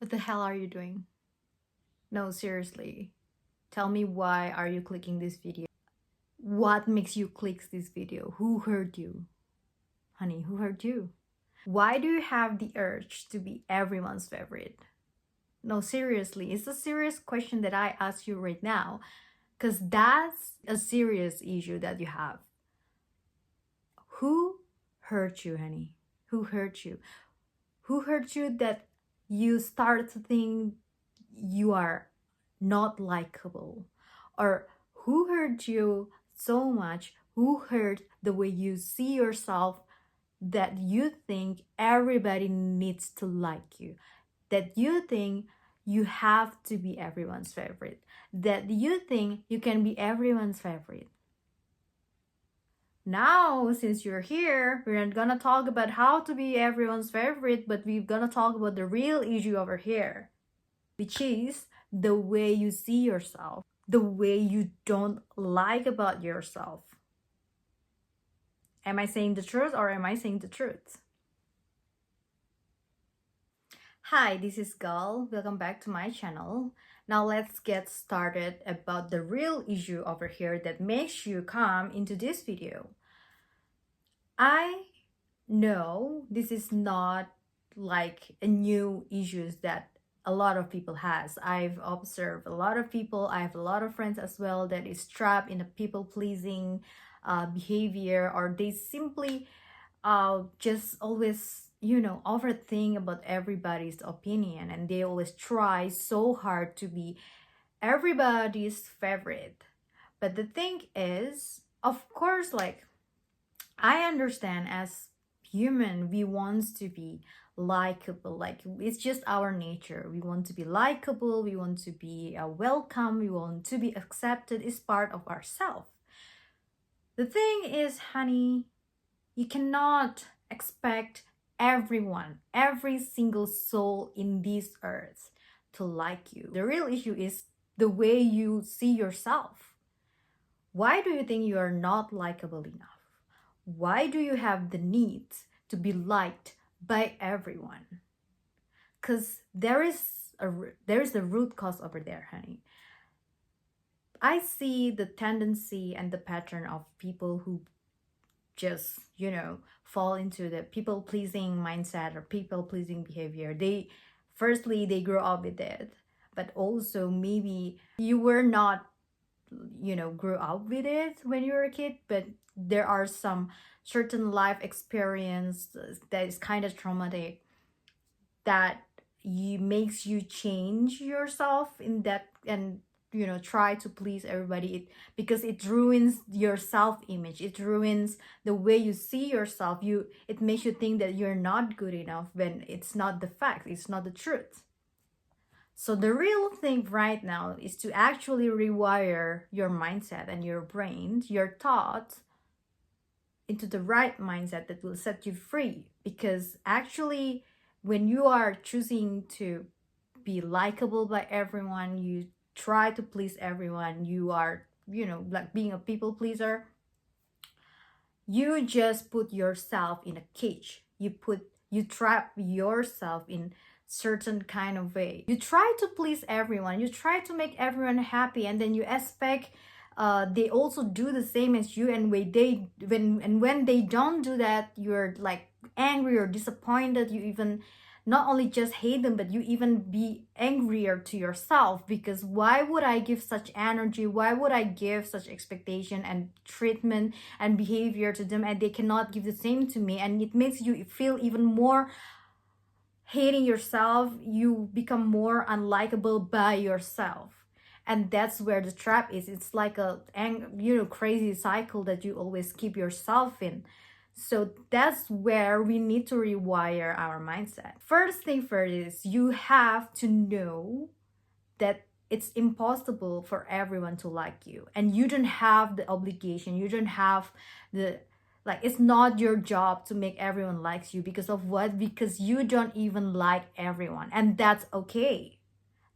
What the hell are you doing? No, seriously. Tell me, why are you clicking this video? What makes you click this video? Who hurt you? Honey, who hurt you? Why do you have the urge to be everyone's favorite? No, seriously. It's a serious question that I ask you right now. Because that's a serious issue that you have. Who hurt you, honey? Who hurt you? Who hurt you that you start to think you are not likable? Or who hurt you so much? Who hurt the way you see yourself, that you think everybody needs to like you? That you think you have to be everyone's favorite? That you think you can be everyone's favorite? Now, since you're here, we're not gonna talk about how to be everyone's favorite, but we're gonna talk about the real issue over here, which is the way you see yourself, the way you don't like about yourself. Am I saying the truth or am I saying the truth? Hi, this is Gal. Welcome back to my channel. Now let's get started about the real issue over here that makes you come into this video. I know this is not like a new issues that a lot of people has. I've observed a lot of people, I have a lot of friends as well, that is trapped in a people pleasing behavior, or they simply just always overthink about everybody's opinion, and they always try so hard to be everybody's favorite. But the thing is, of course, like, I understand as human we want to be likable, like it's just our nature. We want to be likable, we want to be welcome, we want to be accepted. Is part of ourselves. The thing is, honey, you cannot expect everyone, every single soul in this earth to like you. The real issue is the way you see yourself. Why do you think you are not likable enough? Why do you have the need to be liked by everyone? Because there is a root cause over there, honey. I see the tendency and the pattern of people who just fall into the people pleasing mindset or people pleasing behavior. They grow up with it, but also maybe you were not grew up with it when you were a kid, but there are some certain life experience that is kind of traumatic, that makes you change yourself in that, and try to please everybody, because it ruins your self-image, it ruins the way you see yourself. It makes you think that you're not good enough, when it's not the fact, it's not the truth. So the real thing right now is to actually rewire your mindset and your brain, your thoughts, into the right mindset that will set you free. Because actually, when you are choosing to be likable by everyone, you try to please everyone, you are, like being a people pleaser, you just put yourself in a cage. You trap yourself in certain kind of way. You try to please everyone, you try to make everyone happy, and then you expect they also do the same as you. And when they don't do that, you're like angry or disappointed. You even not only just hate them, but you even be angrier to yourself, because why would I give such energy, why would I give such expectation and treatment and behavior to them, and they cannot give the same to me? And it makes you feel even more hating yourself. You become more unlikable by yourself, and that's where the trap is. It's like a crazy cycle that you always keep yourself in. So that's where we need to rewire our mindset. First thing first is, you have to know that it's impossible for everyone to like you, and you don't have the obligation, you don't have the, like, it's not your job to make everyone likes you. Because of what? Because you don't even like everyone, and that's okay.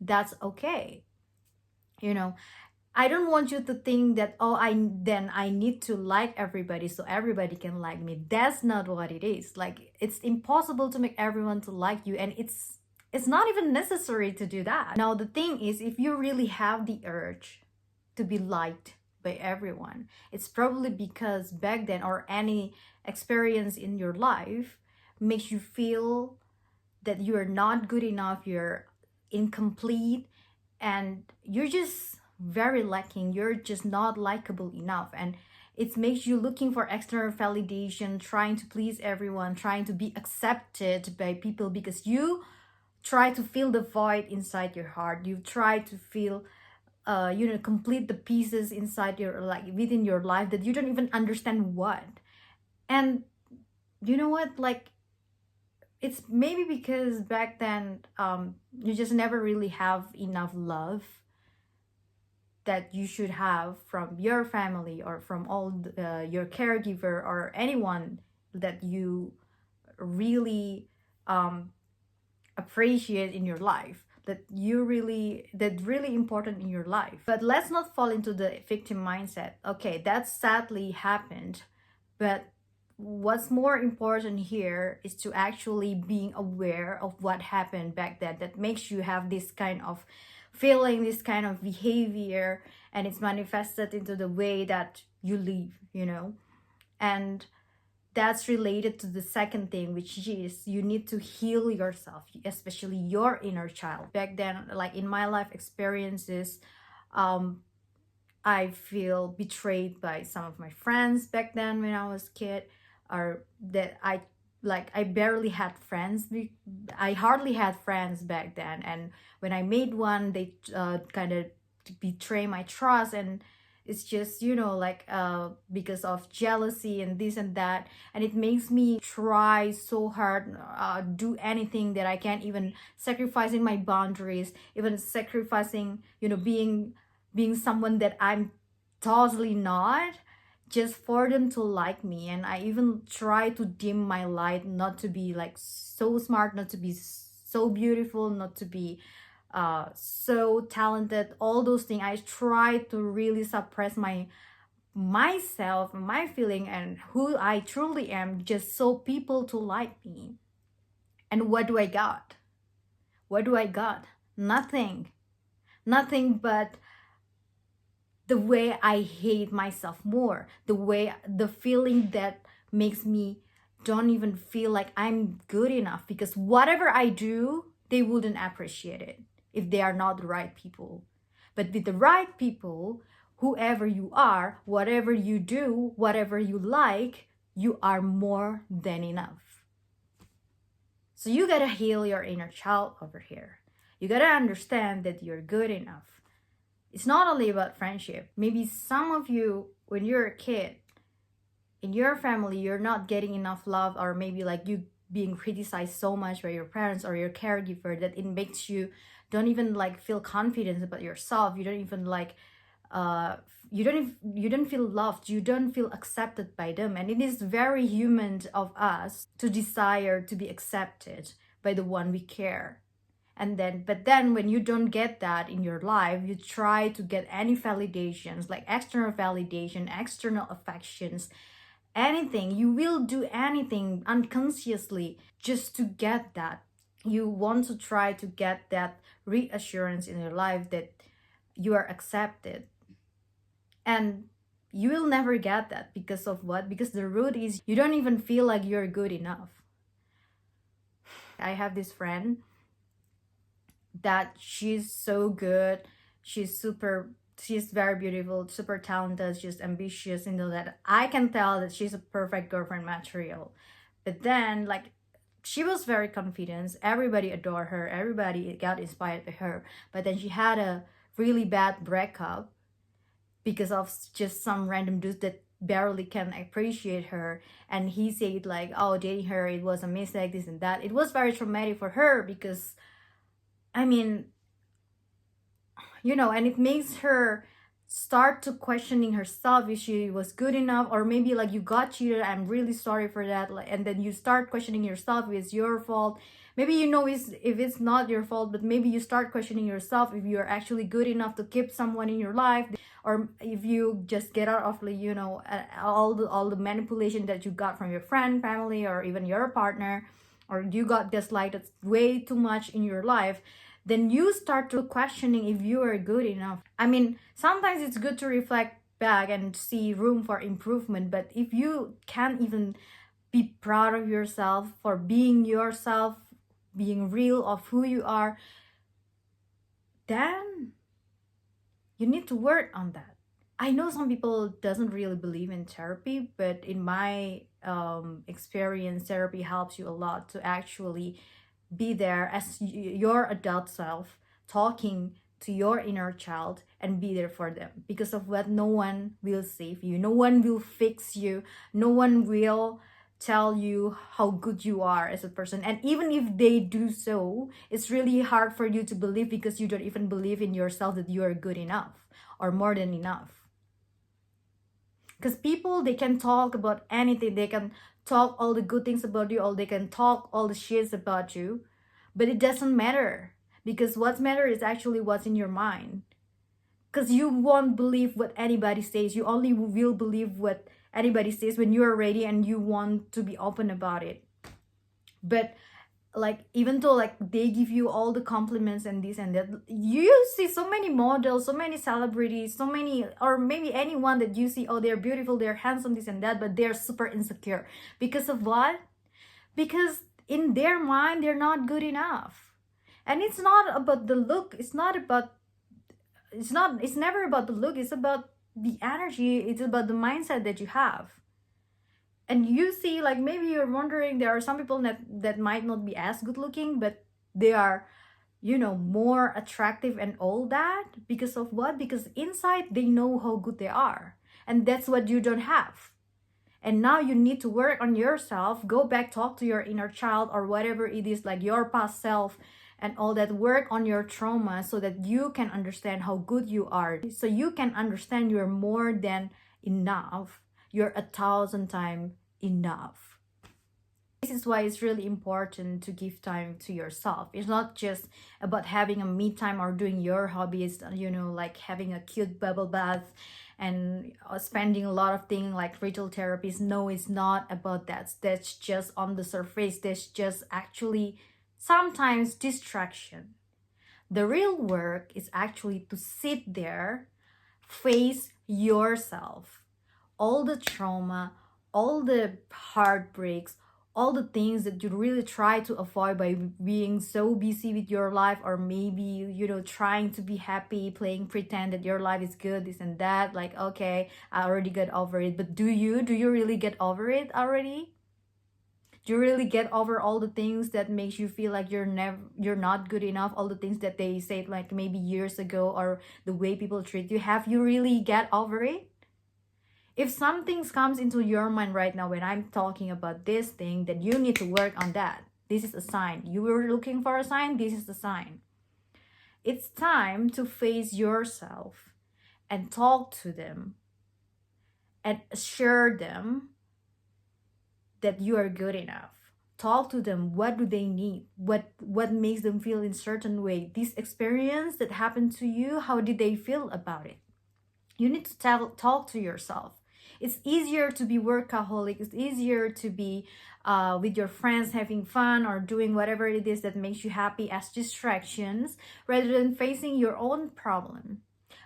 That's okay. I don't want you to think that, oh, I need to like everybody so everybody can like me. That's not what it is. Like, it's impossible to make everyone to like you, and It's not even necessary to do that. Now, the thing is, if you really have the urge to be liked by everyone, it's probably because back then or any experience in your life makes you feel that you are not good enough, you're incomplete, and you're just very lacking, you're just not likable enough. And it makes you looking for external validation, trying to please everyone, trying to be accepted by people, because you try to fill the void inside your heart. You try to feel complete the pieces inside your, like, within your life that you don't even understand what. And you know what, like, it's maybe because back then you just never really have enough love that you should have from your family or from your caregiver or anyone that you really appreciate in your life, that really important in your life. But let's not fall into the victim mindset. Okay, that sadly happened, but what's more important here is to actually being aware of what happened back then that makes you have this kind of feeling, this kind of behavior, and it's manifested into the way that you live. And that's related to the second thing, which is you need to heal yourself, especially your inner child. Back then, like in my life experiences, I feel betrayed by some of my friends back then when I was a kid, or that I barely had friends. I hardly had friends back then, and when I made one, they kind of betray my trust. And it's just because of jealousy and this and that, and it makes me try so hard, do anything that I can, even sacrificing my boundaries, even sacrificing being someone that I'm totally not, just for them to like me. And I even try to dim my light, not to be like so smart, not to be so beautiful, not to be so talented, all those things. I try to really suppress myself, my feeling, and who I truly am, just so people to like me. And what do I got? Nothing. But the way I hate myself more, the feeling that makes me don't even feel like I'm good enough, because whatever I do, they wouldn't appreciate it if they are not the right people. But with the right people, whoever you are, whatever you do, whatever you like, you are more than enough. So you gotta heal your inner child over here. You gotta understand that you're good enough. It's not only about friendship. Maybe some of you, when you're a kid, in your family, you're not getting enough love, or maybe like you being criticized so much by your parents or your caregiver that it makes you don't even like feel confident about yourself. You don't even like you don't feel loved, you don't feel accepted by them. And it is very human of us to desire to be accepted by the one we care. But then when you don't get that in your life, you try to get any validations, like external validation, external affections, anything. You will do anything unconsciously just to get that. You want to try to get that reassurance in your life that you are accepted. And you will never get that because of what? Because the root is you don't even feel like you're good enough. I have this friend that she's so good, she's very beautiful, super talented, she's ambitious, that I can tell that she's a perfect girlfriend material. But then, like, she was very confident, everybody adored her, everybody got inspired by her. But then she had a really bad breakup because of just some random dude that barely can appreciate her. And he said like, oh, dating her, it was a mistake, this and that. It was very traumatic for her because, I mean, and it makes her start to questioning herself if she was good enough, or maybe like you got cheated, I'm really sorry for that. And then you start questioning yourself if it's your fault. Maybe if it's not your fault, but maybe you start questioning yourself if you're actually good enough to keep someone in your life, or if you just get out of all the manipulation that you got from your friend, family, or even your partner. or you got gaslighted way too much in your life, then you start to questioning if you are good enough. I mean, sometimes it's good to reflect back and see room for improvement, but if you can't even be proud of yourself for being yourself, being real of who you are, then you need to work on that. I know some people doesn't really believe in therapy, but in my experience, therapy helps you a lot to actually be there as your adult self, talking to your inner child and be there for them. Because of what, no one will save you, no one will fix you, no one will tell you how good you are as a person. And even if they do so, it's really hard for you to believe, because you don't even believe in yourself that you are good enough or more than enough. Because people, they can talk about anything, they can talk all the good things about you, or they can talk all the shits about you, but it doesn't matter, because what's matter is actually what's in your mind. Because you won't believe what anybody says, you only will believe what anybody says when you're ready and you want to be open about it. But like, even though like they give you all the compliments and this and that, you see so many models, so many celebrities, so many, or maybe anyone that you see, oh, they're beautiful, they're handsome, this and that, but they're super insecure. Because of what? Because in their mind, they're not good enough. And it's not about the look, it's never about the look, it's about the energy, it's about the mindset that you have. And you see, like, maybe you're wondering, there are some people that might not be as good looking, but they are, you know, more attractive and all that. Because of what? Because inside they know how good they are, and that's what you don't have. And now you need to work on yourself, go back, talk to your inner child or whatever it is, like your past self and all that. Work on your trauma so that you can understand how good you are, so you can understand you're more than enough, you're 1,000 times enough. This is why it's really important to give time to yourself. It's not just about having a me time or doing your hobbies, you know, like having a cute bubble bath and spending a lot of things like ritual therapies. No, it's not about that. That's just on the surface. That's just actually sometimes distraction. The real work is actually to sit there, face yourself, all the trauma, all the heartbreaks, all the things that you really try to avoid by being so busy with your life, or maybe, you know, trying to be happy, playing pretend that your life is good, this and that, like, okay, I already got over it. But do you really get over it already? Do you really get over all the things that makes you feel like you're not good enough, all the things that they said like maybe years ago, or the way people treat you? Have you really get over it? If something comes into your mind right now when I'm talking about this thing, then you need to work on that. This is a sign. You were looking for a sign, this is the sign. It's time to face yourself and talk to them and assure them that you are good enough. Talk to them. What do they need? What makes them feel in certain way? This experience that happened to you, how did they feel about it? You need to talk to yourself. It's easier to be workaholic. It's easier to be with your friends having fun or doing whatever it is that makes you happy as distractions, rather than facing your own problem.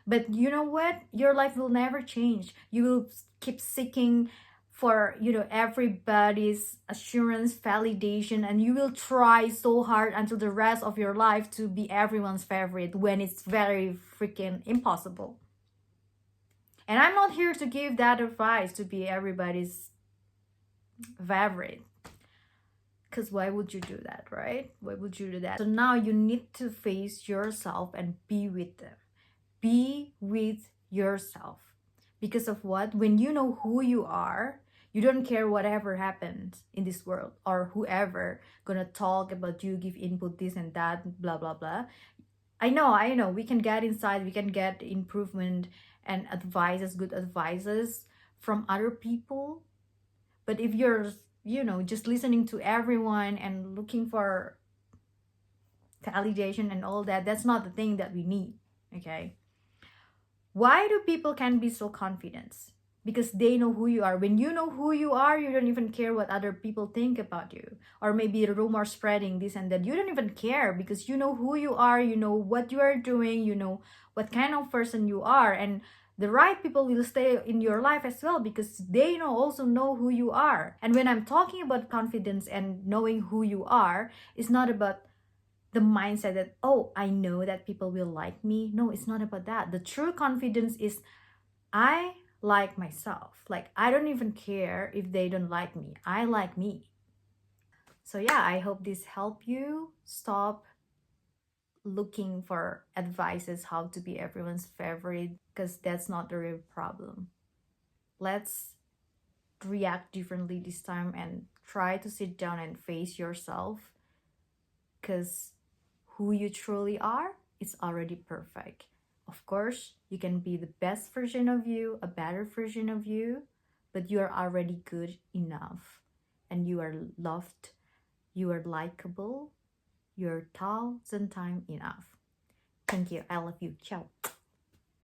But you know what? Your life will never change. You will keep seeking for, you know, everybody's assurance, validation, and you will try so hard until the rest of your life to be everyone's favorite, when it's very freaking impossible. And I'm not here to give that advice to be everybody's favorite, because why would you do that, right? Why would you do that? So now you need to face yourself and be with them. Be with yourself. Because of what? When you know who you are, you don't care whatever happens in this world, or whoever gonna talk about you, give input, this and that, blah blah blah. I know we can get inside, we can get improvement and advices, good advices from other people. But if you're, you know, just listening to everyone and looking for validation and all that, that's not the thing that we need. Okay, why do people can be so confident? because they know who you are. When you know who you are, you don't even care what other people think about you. Or maybe the rumor spreading this and that. You don't even care because you know who you are, you know what you are doing, you know what kind of person you are. And the right people will stay in your life as well because they also know who you are. And when I'm talking about confidence and knowing who you are, it's not about the mindset that, oh, I know that people will like me. No, it's not about that. The true confidence is I like myself. Like, I don't even care if they don't like me. I like me. So yeah, I hope this helped you stop looking for advices how to be everyone's favorite, because that's not the real problem. Let's react differently this time and try to sit down and face yourself, because who you truly are is already perfect. Of course, you can be the best version of you, a better version of you, but you are already good enough. And you are loved, you are likable, you're 1,000 times enough. Thank you. I love you. Ciao.